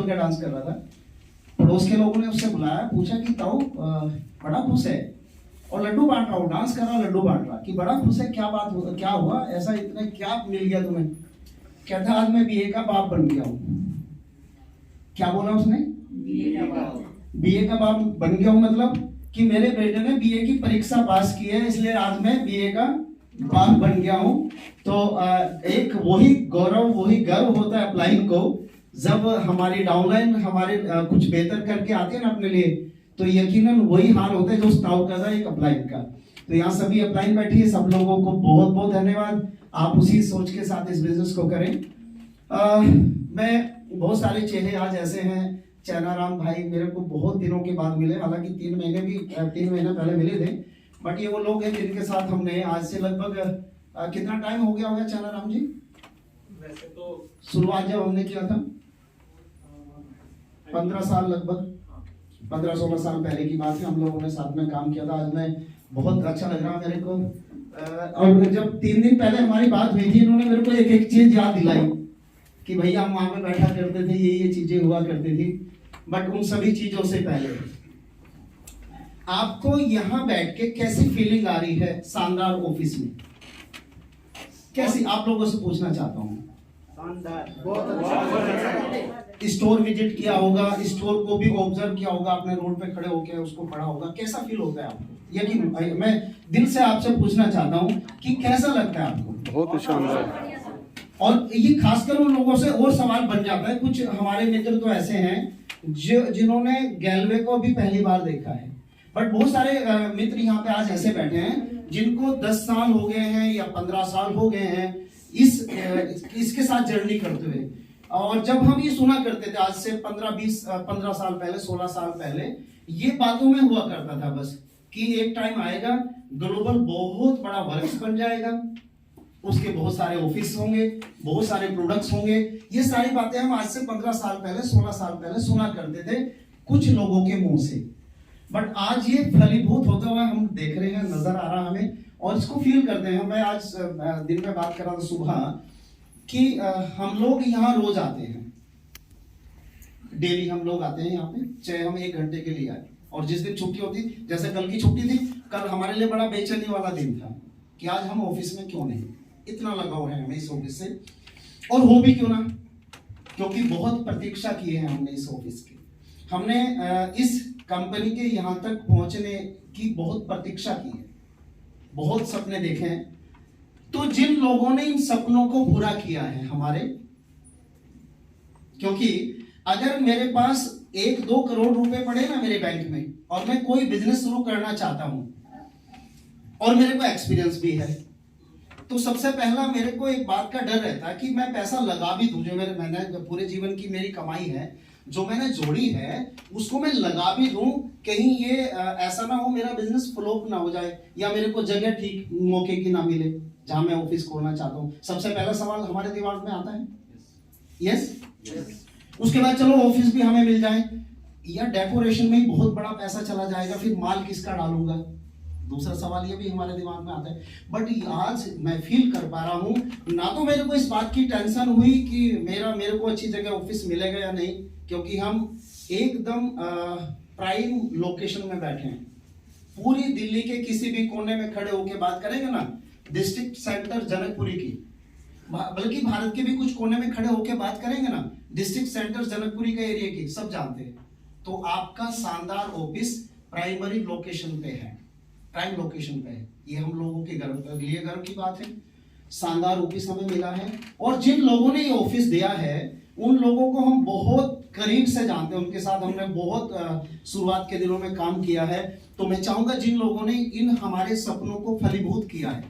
का डांस कर रहा था। पड़ोस के लोगों ने उससे बुलाया, पूछा कि ताऊ बड़ा खुश है और लड्डू बांट रहा हूँ, डांस कर रहा लड्डू बांट रहा, कि बड़ा खुश है, क्या बात हो, क्या हुआ ऐसा, इतने क्या मिल गया तुम्हें? कहता आज मैं बीए का बाप बन गया हूँ। क्या बोला उसने? बीए का बाप बन गया हूँ, मतलब कि मेरे बेटे ने बीए की परीक्षा पास की है, इसलिए आज मैं बीए का बाप बन गया हूँ। तो एक वही गौरव, वही गर्व होता है अपलाइन को, जब हमारी डाउनलाइन हमारे कुछ बेहतर करके आते हैं ना अपने लिए, तो यकीनन वही हाल होता है जो ताऊ का था एक अपलाइन का। तो यहाँ सभी अपलाइन बैठी है, सब लोगों को बहुत बहुत धन्यवाद। आप उसी सोच के साथ इस बिजनेस को करें। मैं बहुत सारे चेहरे आज ऐसे हैं, चैनाराम भाई मेरे को बहुत दिनों के बाद मिले, हालांकि 3 महीने पहले मिले थे, बट ये वो लोग हैं जिनके साथ हमने आज से लगभग कितना टाइम हो गया होगा चैनाराम जी? वैसे तो शुरुआत जब हमने किया था 15 साल, लगभग 15-16 साल पहले की बात है, हम लोगों ने साथ में काम किया था। आज मैं बहुत अच्छा लग रहा मेरे को। और जब 3 दिन पहले हमारी बात हुई थी, इन्होंने मेरे को एक एक चीज याद दिलाई कि भैया हम वहां पे बैठा करते थे, ये चीजें हुआ करती थी। बट उन सभी चीजों से पहले आपको यहाँ बैठ के कैसी फीलिंग आ रही है शानदार ऑफिस में? कैसी, आप लोगों से पूछना चाहता हूँ। शानदार, बहुत अच्छा। स्टोर विजिट किया होगा, स्टोर को भी ऑब्जर्व किया होगा आपने, रोड पे खड़े होकर उसको पढ़ा होगा, कैसा फील होता है आपको? यकीन मैं दिल से आपसे पूछना चाहता हूँ कि कैसा लगता है आपको? बहुत शानदार। और ये खासकर उन लोगों से और सवाल बन जाता है, कुछ हमारे मित्र तो ऐसे हैं जिन्होंने गैलवे को अभी पहली बार देखा है, बट बहुत सारे मित्र यहाँ पे आज ऐसे बैठे हैं जिनको 10 साल हो गए हैं या 15 साल हो गए हैं इसके साथ जर्नी करते हुए। और जब हम ये सुना करते थे आज से 15 साल पहले, 16 साल पहले, ये बातों में हुआ करता था बस कि एक टाइम आएगा ग्लोबल बहुत बड़ा वर्क्स बन जाएगा, उसके बहुत सारे ऑफिस होंगे, बहुत सारे प्रोडक्ट्स होंगे। ये सारी बातें हम आज से 15 साल पहले, 16 साल पहले सुना करते थे कुछ लोगों के मुंह से, बट आज ये फलीभूत होता हुआ हम देख रहे हैं, नजर आ रहा हमें, और इसको फील करते हैं। मैं आज दिन में बात कर रहा था सुबह कि हम लोग यहाँ रोज आते हैं, डेली हम लोग आते हैं यहाँ पे, चाहे हम 1 घंटे के लिए आए, और जिस दिन छुट्टी होती, जैसे कल की छुट्टी थी, कल हमारे लिए बड़ा बेचैनी वाला दिन था कि आज हम ऑफिस में क्यों नहीं, इतना लगाव है हमें इस ऑफिस से, और हो भी क्यों ना, क्योंकि बहुत प्रतीक्षा की है हमने इस ऑफिस की, हमने इस कंपनी के यहाँ तक पहुंचने की बहुत प्रतीक्षा की है, बहुत सपने देखे हैं। तो जिन लोगों ने इन सपनों को पूरा किया है हमारे, क्योंकि अगर मेरे पास 1-2 करोड़ रुपए पड़े ना मेरे बैंक में, और मैं कोई बिजनेस शुरू करना चाहता हूं, और मेरे को एक्सपीरियंस भी है, तो सबसे पहला मेरे को एक बात का डर रहता है कि मैं पैसा लगा भी दूं, जो मैंने पूरे जीवन की मेरी कमाई है, जो मैंने जोड़ी है, उसको मैं लगा भी दूं, कहीं ये ऐसा ना हो मेरा बिजनेस फ्लॉप ना हो जाए, या मेरे को जगह ठीक मौके की ना मिले जहां मैं ऑफिस खोलना चाहता हूं। सबसे पहला सवाल हमारे दिमाग में आता है, यस। उसके बाद चलो ऑफिस भी हमें मिल जाए, या डेकोरेशन में ही बहुत बड़ा पैसा चला जाएगा, फिर माल किसका डालूंगा, दूसरा सवाल ये भी हमारे दिमाग में आता है। बट आज मैं फील कर पा रहा हूं, ना तो मेरे को इस बात की टेंशन हुई कि मेरे को अच्छी जगह ऑफिस मिलेगा या नहीं, क्योंकि हम एकदम प्राइम लोकेशन में बैठे हैं, पूरी दिल्ली के किसी भी कोने में खड़े होकर बात करेंगे ना, डिस्ट्रिक्ट सेंटर जनकपुरी की, बल्कि भारत के भी कुछ कोने में खड़े होकर बात करेंगे ना, डिस्ट्रिक्ट सेंटर जनकपुरी का एरिया की, सब जानते हैं। तो आपका शानदार ऑफिस प्राइमरी लोकेशन पे है, प्राइम लोकेशन पे है, ये हम लोगों के लिए गर्व की बात है। शानदार ऑफिस हमें मिला है, और जिन लोगों ने ये ऑफिस दिया है उन लोगों को हम बहुत करीब से जानते हैं, उनके साथ हमने बहुत शुरुआत के दिनों में काम किया है। तो मैं चाहूंगा जिन लोगों ने इन हमारे सपनों को फलीभूत किया है,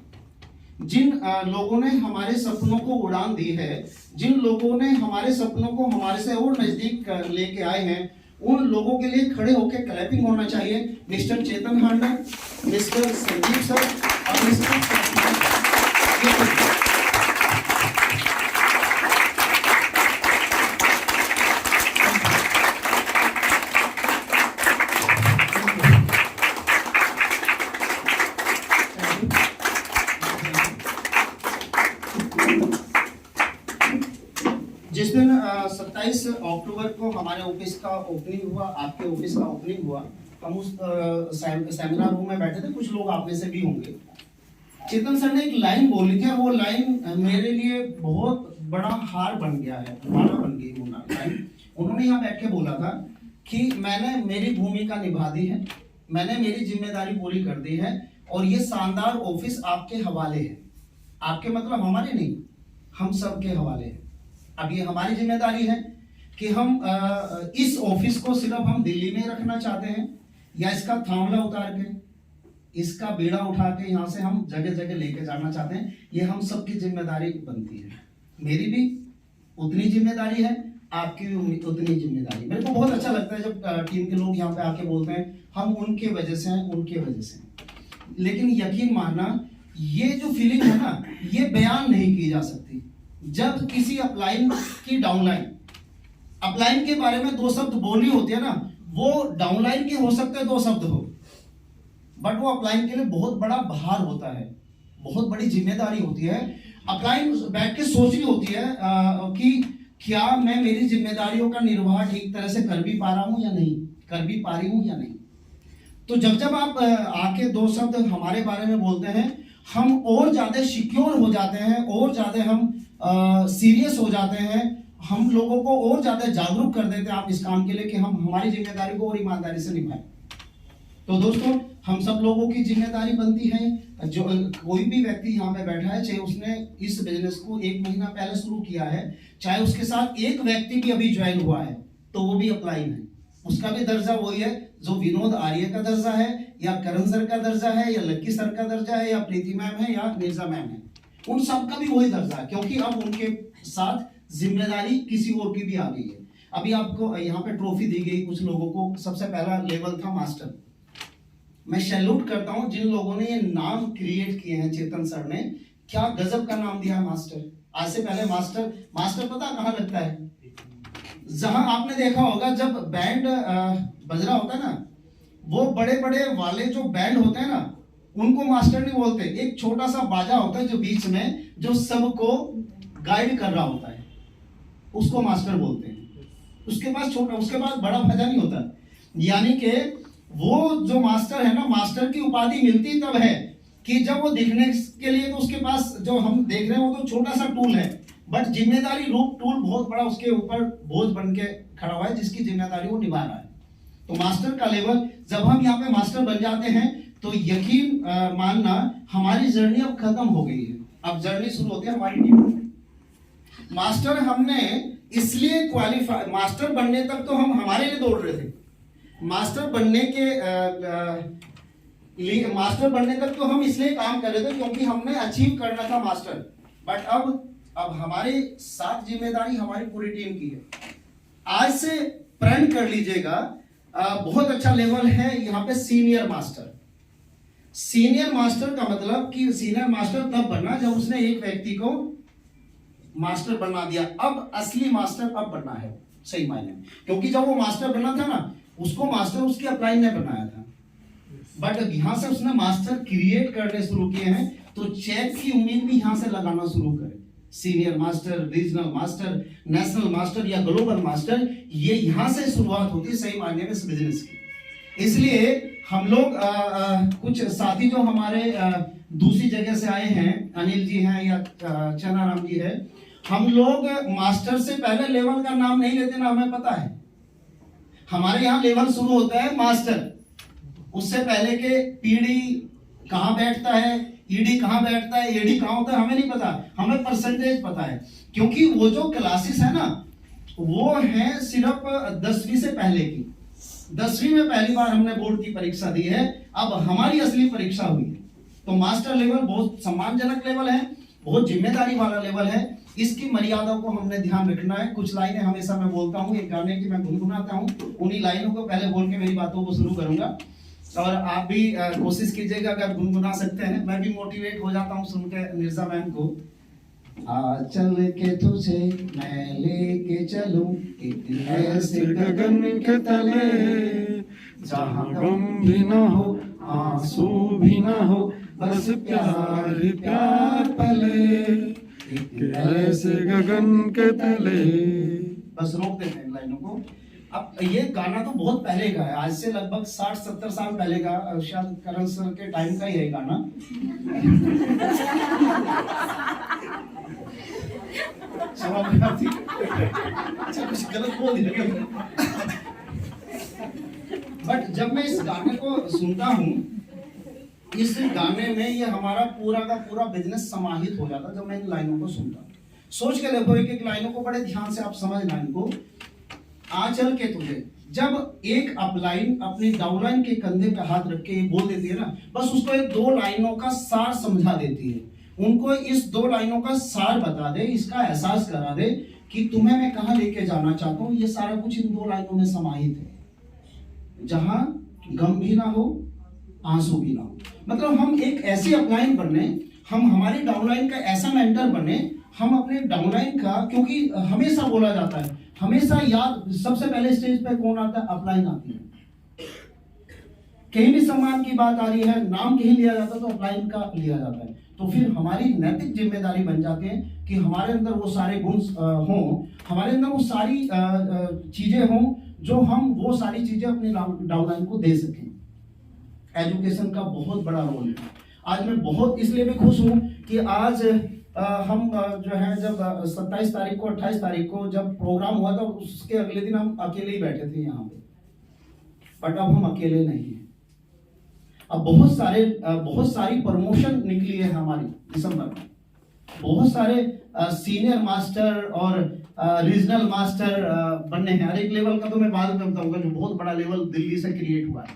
जिन लोगों ने हमारे सपनों को उड़ान दी है, जिन लोगों ने हमारे सपनों को हमारे से और नजदीक लेके आए हैं, उन लोगों के लिए खड़े होकर क्लैपिंग होना चाहिए। मिस्टर चेतन हांडा, मिस्टर संदीप सर और मिस्टर जिस दिन 27 अक्टूबर को हमारे ऑफिस का ओपनिंग हुआ, आपके ऑफिस का ओपनिंग हुआ। हम उस सेमिनार रूम में बैठे थे, कुछ लोग आप में से भी होंगे। चेतन सर ने एक लाइन बोली थी और वो लाइन मेरे लिए बहुत बड़ा हार बन गया है, माला बन गई वो लाइन। उन्होंने यहाँ बैठ के बोला था कि मैंने मेरी भूमिका निभा दी है, मैंने मेरी जिम्मेदारी पूरी कर दी है और ये शानदार ऑफिस आपके हवाले है। आपके मतलब हमारे नहीं, हम सब के हवाले है। अब ये हमारी जिम्मेदारी है कि हम इस ऑफिस को सिर्फ हम दिल्ली में रखना चाहते हैं या इसका थामला उतार के, इसका बेड़ा उठा के यहाँ से हम जगह जगह लेके जाना चाहते हैं। ये हम सबकी जिम्मेदारी बनती है। मेरी भी उतनी जिम्मेदारी है, आपकी भी उतनी जिम्मेदारी। मेरे को बहुत अच्छा लगता है जब टीम के लोग यहाँ पे आके बोलते हैं हम उनके वजह से हैं, उनके वजह से हैं। लेकिन यकीन मानना, ये जो फीलिंग है ना, ये बयान नहीं की जा सकती। जब किसी अपलाइन की डाउनलाइन, अपलाइन के बारे में 2 शब्द बोली होती है ना, वो डाउनलाइन के हो सकते हैं 2 शब्द हो, बट वो अपलाइन के लिए बहुत बड़ा भार होता है, बहुत बड़ी जिम्मेदारी होती है। अपलाइन बैठ के सोच रही होती है कि क्या मैं मेरी जिम्मेदारियों का निर्वाह ठीक तरह से कर भी पा रहा हूं या नहीं, कर भी पा रही हूं या नहीं। तो जब आप आके 2 शब्द हमारे बारे में बोलते हैं, हम और ज्यादा सिक्योर हो जाते हैं, और ज्यादा हम सीरियस हो जाते हैं, हम लोगों को और ज्यादा जागरूक कर देते हैं आप इस काम के लिए कि हम हमारी जिम्मेदारी को और ईमानदारी से निभाएं। तो दोस्तों, हम सब लोगों की जिम्मेदारी बनती है। जो कोई भी व्यक्ति यहाँ पे बैठा है, चाहे उसने इस बिजनेस को 1 महीना पहले शुरू किया है, चाहे उसके साथ एक व्यक्ति भी अभी ज्वाइन हुआ है, तो वो भी अपलाइन है। उसका भी दर्जा वही है जो विनोद आर्य का दर्जा है, या करण सर का दर्जा है, या लक्की सर का दर्जा है, या प्रीति मैम है, या मिर्जा मैम है। उन सबका भी वही दर्जा है, क्योंकि अब उनके साथ जिम्मेदारी किसी और की भी आ गई है। अभी आपको यहाँ पे ट्रॉफी दी गई कुछ लोगों को। सबसे पहला लेवल था मास्टर। मैं सैल्यूट करता हूं जिन लोगों ने ये नाम क्रिएट किए हैं। चेतन सर ने क्या गजब का नाम दिया है मास्टर। आज से पहले मास्टर पता कहां लगता है? जहां आपने देखा होगा जब बैंड बज रहा होता है ना, वो बड़े बड़े वाले जो बैंड होते हैं ना, उनको मास्टर नहीं बोलते। एक छोटा सा बाजा होता है जो बीच में, जो सबको गाइड कर रहा होता है, उसको मास्टर बोलते हैं। उसके पास छोटा, उसके पास बड़ा बाजा नहीं होता। यानी कि वो जो मास्टर है ना, मास्टर की उपाधि मिलती तब है कि जब वो दिखने के लिए, तो उसके पास जो हम देख रहे हैं वो तो छोटा सा टूल है, बट जिम्मेदारी रूप टूल बहुत बड़ा उसके ऊपर बोझ बन के खड़ा हुआ है, जिसकी जिम्मेदारी वो निभा रहा है। तो मास्टर का लेवल, जब हम यहाँ पे मास्टर बन जाते हैं, तो यकीन मानना हमारी जर्नी अब खत्म हो गई है। अब जर्नी शुरू होती है हमारी टीम में। मास्टर हमने इसलिए क्वालिफाई, मास्टर बनने तक तो हम हमारे लिए दौड़ रहे थे। मास्टर बनने तक तो हम इसलिए काम कर रहे थे क्योंकि हमने अचीव करना था मास्टर। बट अब हमारे साथ जिम्मेदारी हमारी पूरी टीम की है। आज से प्रण कर लीजिएगा, बहुत अच्छा लेवल है यहाँ पे सीनियर मास्टर। सीनियर मास्टर का मतलब कि सीनियर मास्टर तब बनना जब उसने एक व्यक्ति को मास्टर बना दिया। अब असली मास्टर अब बनना है सही मायने में, क्योंकि जब वो मास्टर बना था ना, उसको मास्टर उसके अपलाइन ने बनाया था, बट यहां से उसने मास्टर क्रिएट करने शुरू किए हैं। तो चेक की उम्मीद भी यहां से लगाना शुरू करें। Senior master, regional master, national master या ग्लोबल मास्टर, ये यहां से शुरुआत होती है सही मायने में इस बिजनेस की। इसलिए हम लोग कुछ साथी जो हमारे दूसरी जगह से आए हैं, अनिल जी हैं या चनाराम जी है, हम लोग मास्टर से पहले लेवल का नाम नहीं लेते ना, हमें पता है। हमारे यहाँ लेवल शुरू होता है मास्टर, उससे पहले के पीडी कहाँ बैठता है, ईडी कहाँ बैठता है, एडी कहाँ होता है, हमें नहीं पता। हमें परसेंटेज पता है, क्योंकि वो जो क्लासेस है ना, वो है सिर्फ 10वीं से पहले की। 10वीं में पहली बार हमने बोर्ड की परीक्षा दी है, अब हमारी असली परीक्षा हुई है। तो मास्टर लेवल बहुत सम्मानजनक लेवल है, बहुत जिम्मेदारी वाला लेवल है। इसकी मर्यादा को हमने ध्यान रखना है। कुछ लाइनें हमेशा मैं बोलता हूँ, एक गाने की मैं गुनगुनाता हूँ, उन्हीं लाइनों को पहले बोल के मेरी बातों को शुरू करूंगा, और आप भी कोशिश कीजिएगा अगर गुनगुना सकते हैं। मैं भी मोटिवेट हो जाता हूँ सुन के मिर्जा मैम को। आ चल के तुझे मैं लेके चलूं एक ऐसे गगन के तले, जहाँ गम भी ना हो आंसू भी ना हो, बस प्यार प्यार पले, एक ऐसे गगन के तले। बस रोक देते हैं इन लाइनों को। अब ये गाना तो बहुत पहले का है, आज से लगभग 60-70 साल पहले का, शायद करण सर के टाइम का ही है गाना। क्षमा प्रार्थी, अच्छा कुछ गलत बोल दिया। बट जब मैं इस गाने को सुनता हूँ, इस गाने में ये हमारा पूरा का पूरा बिजनेस समाहित हो जाता जब मैं इन लाइनों को सुनता हूँ। सोच के देखो, एक एक लाइनों को बड़े ध्यान से आप समझना इनको। आंचल के तुझे, जब एक अपलाइन अपनी डाउनलाइन के कंधे पे हाथ रख के ये बोल देती है ना, बस उसको एक 2 लाइनों का सार समझा देती है। उनको इस 2 लाइनों का सार बता दे, इसका एहसास करा दे कि तुम्हें मैं कहां लेके जाना चाहता हूं। ये सारा कुछ इन 2 लाइनों में समाहित है, जहां गम भी ना हो, आंसू भी ना हो। मतलब हम एक ऐसी अपलाइन बने, हम हमारी डाउनलाइन का ऐसा मेंटर बने, हम अपने डाउनलाइन का, क्योंकि हमेशा बोला जाता है, हमेशा याद सबसे पहले स्टेज पे कौन आता है? अपलाइन आती है। कहीं भी सम्मान की बात आ रही है, नाम कहीं लिया जाता है तो अपलाइन का लिया जाता है। तो फिर हमारी नैतिक जिम्मेदारी बन जाती है कि हमारे अंदर वो सारे गुण हों, हमारे अंदर वो सारी चीजें हों जो हम वो सारी चीजें अपने डाउनलाइन को दे सकें। एजुकेशन का बहुत बड़ा रोल है। आज मैं बहुत इसलिए भी खुश हूं कि आज हम जो है, जब 27 तारीख को 28 तारीख को जब प्रोग्राम हुआ था, उसके अगले दिन हम अकेले ही बैठे थे यहाँ पे। बट अब हम अकेले नहीं हैं। अब बहुत सारी प्रमोशन निकली है हमारी दिसंबर में। बहुत सारे सीनियर मास्टर और रीजनल मास्टर बनने हैं। हर एक लेवल का तो मैं बाद में बताऊंगा, जो बहुत बड़ा लेवल दिल्ली से क्रिएट हुआ है,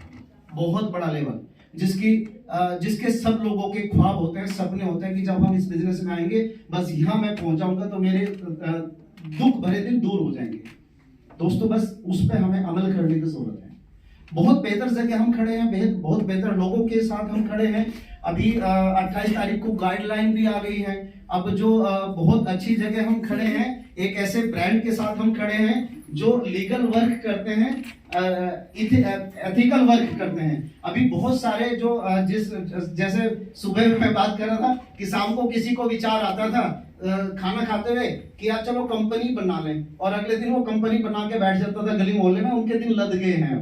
बहुत बड़ा लेवल, जिसके सब लोगों के ख्वाब होते हैं, सपने होते हैं कि जब हम इस बिजनेस में आएंगे, बस यहाँ मैं पहुंचाऊंगा तो मेरे दुख भरे दिन दूर हो जाएंगे। दोस्तों, बस उस पर हमें अमल करने की जरूरत है। बहुत बेहतर जगह हम खड़े हैं, बहुत बेहतर लोगों के साथ हम खड़े हैं। अभी 28 तारीख को गाइडलाइन भी आ गई है। अब जो बहुत अच्छी जगह हम खड़े हैं, एक ऐसे ब्रांड के साथ हम खड़े हैं जो लीगल वर्क करते हैं, एथिकल वर्क करते हैं। अभी बहुत सारे जो जैसे सुबह मैं बात कर रहा था कि शाम को किसी को विचार आता था खाना खाते हुए कि यार चलो कंपनी बना लें, और अगले दिन वो कंपनी बना के बैठ जाता था गली मोहल्ले में। उनके दिन लद गए हैं।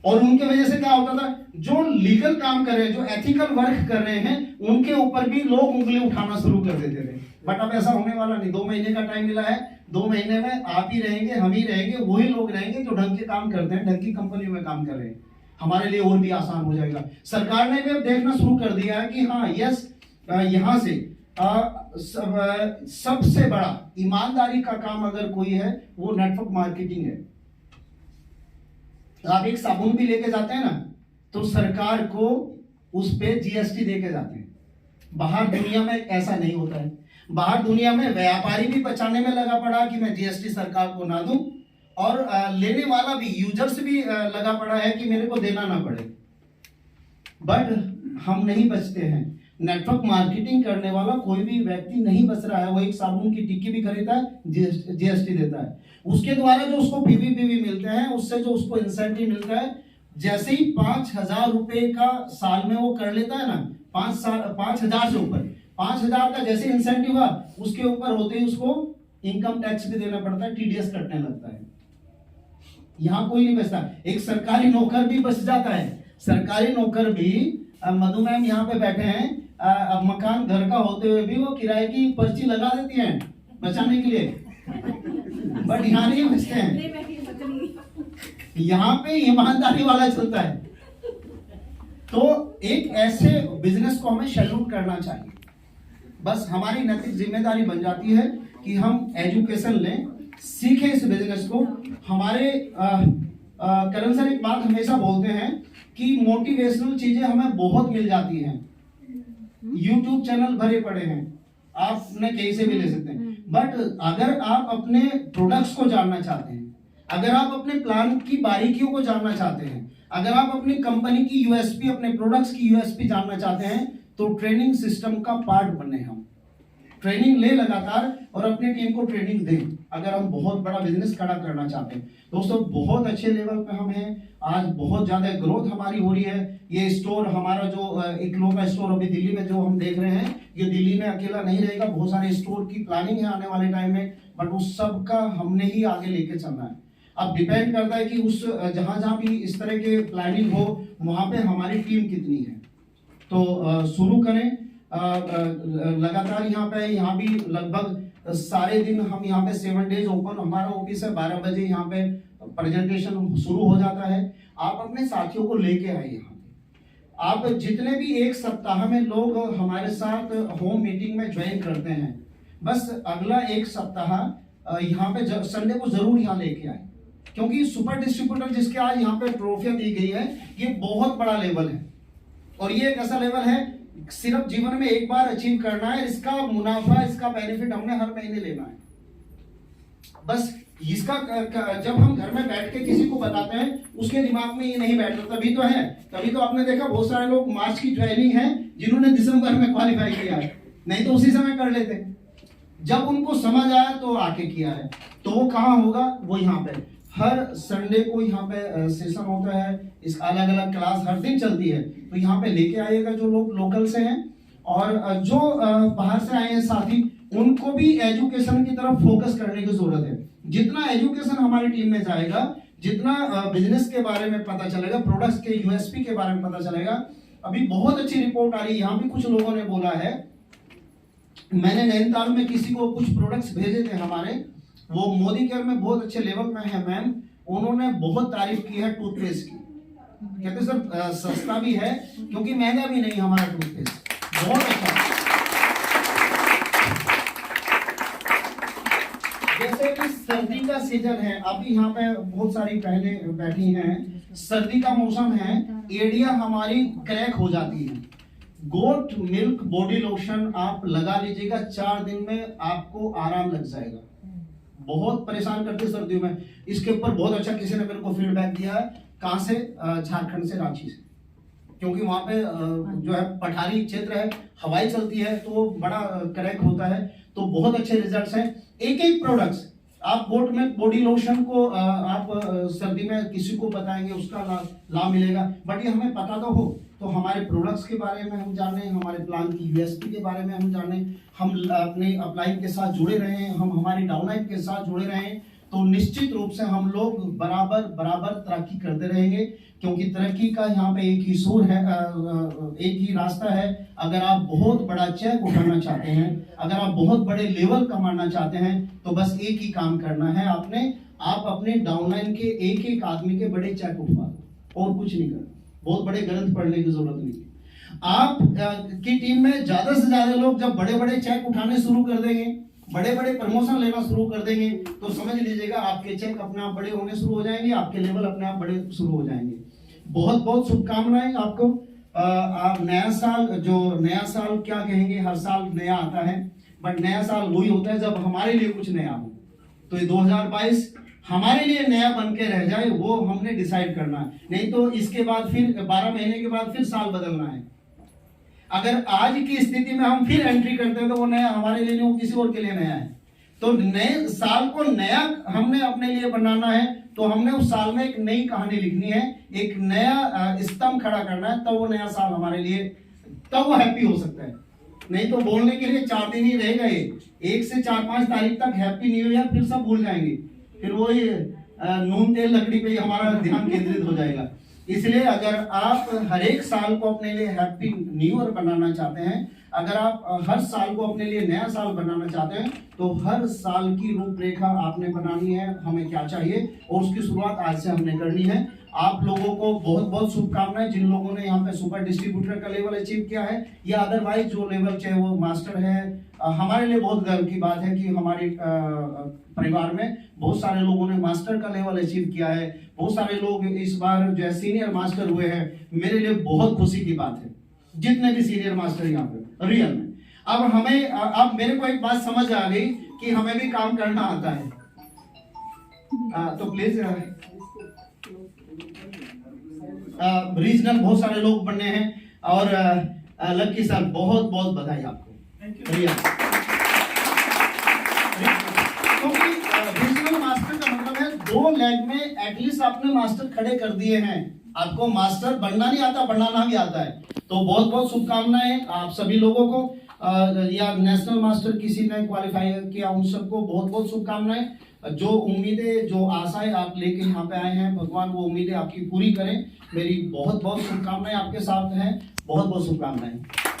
और उनके वजह से क्या होता था, जो लीगल काम कर रहे हैं, जो एथिकल वर्क कर रहे हैं, उनके ऊपर भी लोग उंगली उठाना शुरू कर देते थे। बट अब ऐसा होने वाला नहीं। 2 महीने का टाइम मिला है। 2 महीने में आप ही रहेंगे, हम ही रहेंगे, वही लोग रहेंगे जो ढंग के काम करते हैं, ढंग की कंपनी में काम कर रहे हैं। हमारे लिए और भी आसान हो जाएगा। सरकार ने भी अब देखना शुरू कर दिया है कि हाँ, यस, यहाँ से सबसे बड़ा ईमानदारी का काम अगर कोई है, वो नेटवर्क मार्केटिंग है। आप एक साबुन भी लेके जाते हैं ना, तो सरकार को उस पे जीएसटी देके जाते हैं। बाहर दुनिया में ऐसा नहीं होता है। बाहर दुनिया में व्यापारी भी बचाने में लगा पड़ा कि मैं जीएसटी सरकार को ना दूं, और लेने वाला भी, यूजर्स भी लगा पड़ा है कि मेरे को देना ना पड़े। बट हम नहीं बचते हैं। नेटवर्क मार्केटिंग करने वाला कोई भी व्यक्ति नहीं बच रहा है। वो एक साबुन की टिक्की भी खरीदता है, जीएसटी देता है। उसके द्वारा जो उसको पीवीपीवी मिलते हैं, उससे जो उसको इंसेंटिव मिलता है, जैसे ही 5,000 रुपए का साल में वो कर लेता है ना, 5,000 से ऊपर 5,000 का जैसे इंसेंटिव हुआ, उसके ऊपर होते ही उसको इनकम टैक्स भी देना पड़ता है, टीडीएस कटने लगता है। यहाँ कोई नहीं बचता। एक सरकारी नौकर भी बच जाता है। सरकारी नौकर भी, मधु मैम यहाँ पे बैठे हैं, अब मकान घर का होते हुए भी वो किराए की पर्ची लगा देती हैं बचाने के लिए। बट यहाँ नहीं बचते हैं। यहाँ पे ईमानदारी वाला चलता है। तो एक ऐसे बिजनेस को हमें सैल्यूट करना चाहिए। बस हमारी नैतिक जिम्मेदारी बन जाती है कि हम एजुकेशन लें, सीखें इस बिजनेस को। हमारे करण सर एक बात हमेशा बोलते हैं कि मोटिवेशनल चीजें हमें बहुत मिल जाती हैं। YouTube चैनल भरे पड़े हैं, आपने कहीं से भी ले सकते हैं। बट अगर आप अपने प्रोडक्ट्स को जानना चाहते हैं, अगर आप अपने प्लान की बारीकियों को जानना चाहते हैं, अगर आप अपनी कंपनी की यूएसपी, अपने प्रोडक्ट्स की यूएसपी जानना चाहते हैं, तो ट्रेनिंग सिस्टम का पार्ट बने। हम ट्रेनिंग ले लगातार और अपनी टीम को ट्रेनिंग दें, अगर हम बहुत बड़ा बिजनेस खड़ा करना चाहते हैं। दोस्तों, बहुत अच्छे लेवल पे हम हैं। आज बहुत ज्यादा ग्रोथ हमारी हो रही है। ये स्टोर हमारा जो इक्लो का स्टोर अभी दिल्ली में जो हम देख रहे हैं, ये दिल्ली में अकेला नहीं रहेगा। बहुत सारे स्टोर की प्लानिंग है आने वाले टाइम में। बट उस सब का हमने ही आगे लेके चलना है। अब डिपेंड करता है कि उस जहां जहां भी इस तरह के प्लानिंग हो वहां पे हमारी टीम कितनी है। तो शुरू करें लगातार। यहाँ भी लगभग सारे दिन हम यहाँ पे 7 डेज ओपन, हमारा ऑफिस है, 12 बजे यहाँ पे प्रेजेंटेशन शुरू हो जाता है। आप अपने साथियों को लेके आइए यहाँ पे। आप जितने भी एक सप्ताह में लोग हमारे साथ होम मीटिंग में ज्वाइन करते हैं, बस अगला एक सप्ताह यहाँ पे संडे को जरूर यहाँ लेके आए, क्योंकि सुपर डिस्ट्रीब्यूटर जिसके आज यहाँ पे ट्रॉफियां दी गई है, ये बहुत बड़ा लेवल है। और ये एक ऐसा लेवल है सिर्फ जीवन में एक बार अचीव करना है। इसका मुनाफा, इसका बेनिफिट हमने हर महीने लेना है। बस इसका जब हम घर में बैठ के किसी को बताते हैं, उसके दिमाग में ये नहीं बैठता। तभी तो आपने देखा बहुत सारे लोग मार्च की ज्वाइनिंग है जिन्होंने दिसंबर में क्वालिफाई किया है, नहीं तो उसी समय कर लेते। जब उनको समझ आया तो आके किया है। तो वो कहाँ होगा? वो यहाँ पे हर संडे को यहाँ पे सेशन होता है। इस अलग अलग क्लास हर दिन चलती है। तो यहाँ पे लेके आइएगा जो लोग लोकल से हैं, और जो बाहर से आए हैं साथी, उनको भी एजुकेशन की तरफ फोकस करने की जरूरत है। जितना एजुकेशन हमारी टीम में जाएगा, जितना बिजनेस के बारे में पता चलेगा, प्रोडक्ट्स के यूएसपी के बारे में पता चलेगा। अभी बहुत अच्छी रिपोर्ट आ रही है, यहाँ भी कुछ लोगों ने बोला है। मैंने नैनीताल में किसी को कुछ प्रोडक्ट्स भेजे थे हमारे, वो मोदी केयर में बहुत अच्छे लेवल में है मैम। उन्होंने बहुत तारीफ की है टूथपेस्ट की। कहते सर सस्ता भी है, क्योंकि महंगा भी नहीं हमारा टूथपेस्ट, बहुत अच्छा। जैसे कि सर्दी का सीजन है, अभी यहाँ पे बहुत सारी बहनें बैठी हैं, सर्दी का मौसम है, एड़ियां हमारी क्रैक हो जाती है। गोट मिल्क बॉडी लोशन आप लगा लीजिएगा, 4 दिन में आपको आराम लग जाएगा। बहुत परेशान करते सर्दियों में। इसके ऊपर बहुत अच्छा किसी ने मेरे को फीडबैक दिया है। कहां से? झारखंड से, रांची से, क्योंकि वहां पे जो है पठारी क्षेत्र है, हवाई चलती है, तो बड़ा क्रैक होता है। तो बहुत अच्छे रिजल्ट्स हैं। एक प्रोडक्ट्स आप गोट में बॉडी लोशन को आप सर्दी में किसी को बताएंगे, उसका लाभ मिलेगा। बट ये हमें पता तो हो, तो हमारे प्रोडक्ट्स के बारे में हम जाने, हमारे प्लान की यूएसपी के बारे में हम जाने, हम अपने अपलाइन के साथ जुड़े रहें, हम हमारी डाउनलाइन के साथ जुड़े रहें, तो निश्चित रूप से हम लोग बराबर तरक्की करते रहेंगे। क्योंकि तरक्की का यहाँ पे एक ही सूर है, एक ही रास्ता है। अगर आप बहुत बड़ा चेक उठाना चाहते हैं, अगर आप बहुत बड़े लेवल कमाना चाहते हैं, तो बस एक ही काम करना है। आप अपने डाउनलाइन के एक आदमी के बड़े चेक उठवा दो, और कुछ नहीं करना। बहुत बड़े ग्रंथ पढ़ने की जरूरत नहीं है। आप की टीम में ज्यादा से ज्यादा लोग जब बड़े बड़े चेक उठाने शुरू कर देंगे, बड़े बड़े प्रमोशन लेना शुरू कर देंगे, तो समझ लीजिएगा आपके चेक अपने आप बड़े होने शुरू हो जाएंगे, आपके लेवल अपने आप बड़े शुरू हो जाएंगे। बहुत बहुत शुभकामनाएं आपको। आप नया साल क्या कहेंगे, हर साल नया आता है, बट नया साल वही होता है जब हमारे लिए कुछ नया हो। तो ये 2022 हमारे लिए नया बन के रह जाए, वो हमने डिसाइड करना है। नहीं तो इसके बाद फिर 12 महीने के बाद फिर साल बदलना है। अगर आज की स्थिति में हम फिर एंट्री करते हैं, तो वो नया हमारे लिए नहीं, वो किसी और के लिए नया है। तो नए साल को नया हमने अपने लिए बनाना है, तो हमने उस साल में एक नई कहानी लिखनी है, एक नया स्तंभ खड़ा करना है, तब वो नया साल हमारे लिए, तब वो हैप्पी हो सकता है। नहीं तो बोलने के लिए 4 दिन ही रहेगा ये, 1 से 4-5 तारीख तक हैप्पी न्यू ईयर, फिर सब भूल जाएंगे, फिर वही नून तेल लकड़ी पे ही हमारा ध्यान केंद्रित हो जाएगा। इसलिए अगर आप हर एक साल को अपने लिए हैप्पी न्यू ईयर बनाना चाहते हैं, अगर आप हर साल को अपने लिए नया साल बनाना चाहते हैं, तो हर साल की रूपरेखा आपने बनानी है, हमें क्या चाहिए, और उसकी शुरुआत आज से हमने करनी है। आप लोगों को बहुत बहुत शुभकामनाएं, जिन लोगों ने यहाँ पे सुपर डिस्ट्रीब्यूटर का लेवल अचीव किया है, या अदरवाइज जो लेवल चाहे वो मास्टर है। हमारे लिए बहुत गर्व की बात है कि हमारे परिवार में बहुत सारे लोगों ने मास्टर का लेवल अचीव किया है। बहुत सारे लोग इस बार जो है सीनियर मास्टर हुए हैं, मेरे लिए बहुत खुशी की बात है, जितने भी सीनियर मास्टर यहाँ पे रियल में। अब मेरे को एक बात समझ आ गई कि हमें भी काम करना आता है। तो प्लीज रीजनल बहुत सारे लोग बनने हैं, और लक्की सर बहुत बहुत बधाई आपको। क्योंकि रीजनल मास्टर का मतलब है 2 लेग में एटलीस्ट आपने मास्टर खड़े कर दिए हैं। आपको मास्टर बनना नहीं आता, बनाना भी आता है। तो बहुत बहुत शुभकामनाएं आप सभी लोगों को। या नेशनल मास्टर किसी ने क्वालिफाई किया, उन सबको बहुत बहुत शुभकामनाएं। जो उम्मीदें, जो आशाएं आप लेके यहाँ पे आए हैं, भगवान वो उम्मीदें आपकी पूरी करें। मेरी बहुत बहुत शुभकामनाएं आपके साथ हैं, बहुत बहुत शुभकामनाएं।